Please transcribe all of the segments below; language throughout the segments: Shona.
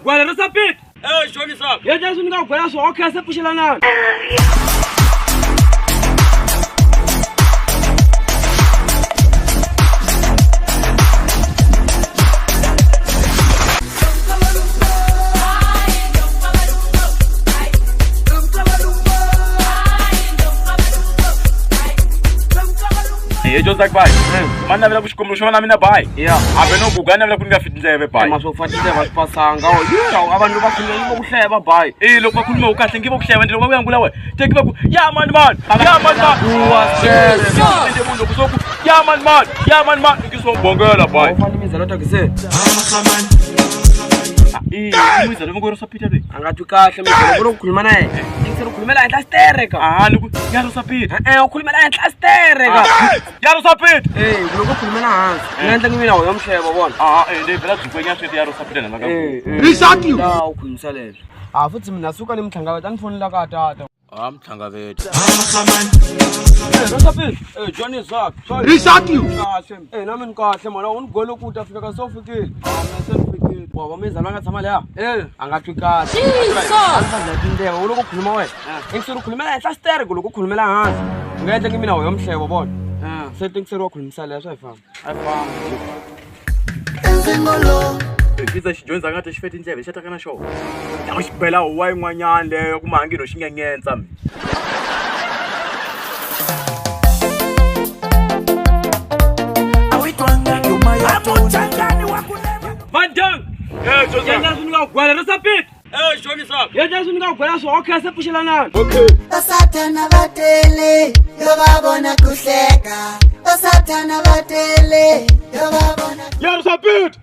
gwala re sa pit. Johnny sa. Ye ja sunika gwala so okay se pushelana. Joseph bai. Mana vela kushikomusho na mina bai. Yeah. Abeno kugana vela kuningafiti ndlebe bai. Masofatile basipasanga. Yo abantu bakhuluma ukuhleba bai. Lokho bakhuluma ukahle ngibo kuhleba ndlela bakuyangula we. Take back. Yeah man. Yeah man. Yeah man. Ngisobongela bai. Ufana imizalo takise. Imizalo ngoro sapita le. Angathi kahle imizalo ukukhuluma naye. Ngisero ukukhulumela enhla stereka. Lokho yaro sapita. Ukhulumela enhla stereka. Yaro sapita. Kuloko khulumela hansi. Ngenhla ngimina yomshebo bona. Ndivela dzikwenya swete yaro sapita na ngaka. Exactly. Ukhulumisalela. Futhi mina suka nemhlanga wethu angifonela katata. Mhlanga vethu. Rosapit. Johnny Zak. Exactly. Kahle. Nami nikahle mara unigolo ukuthi afika kasofikile. Mesefikile. Baba mezalwa ngathama la. Angathi kahle. Angisazathi indeko uloko khuluma wena. Ngisero ukukhulumela enhla stereka uloko khulumela hansi. Ngenhla ngimina yomshebo bona. Sethi ngisero ukukhulumisa leso ayifama. Enzengolo. Ngiza sijonza ngathi sifethe indlebe shatakana show. Yashibela wayinwanyana leyo kumangi noshingenyenza mina. Awitwanga nyuma tongani wakulema. Mandang. Joseph. Yenza sunika gwala re sa pit. Johnny sa. Yenza sunika gwala so okay se pushelana. Okay. Basatana batele yobabona kuhleka. Basatana batele yobabona. Yaro sapita.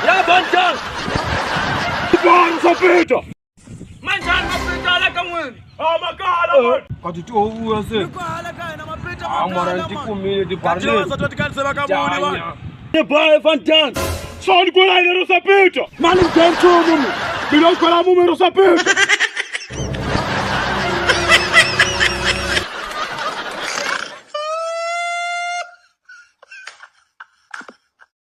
Ya Mandang. Yaro sapita. Manjani mapita la kamweni. Makala man. Kathi to uya se. Makala kai na mapita. Amara ndikumile dibarle. Satotikaniseba kabuni man. Bye Van Dan. Son kola ina Rosapita. Manu dentro mumu. Bila kola mumu Rosapita.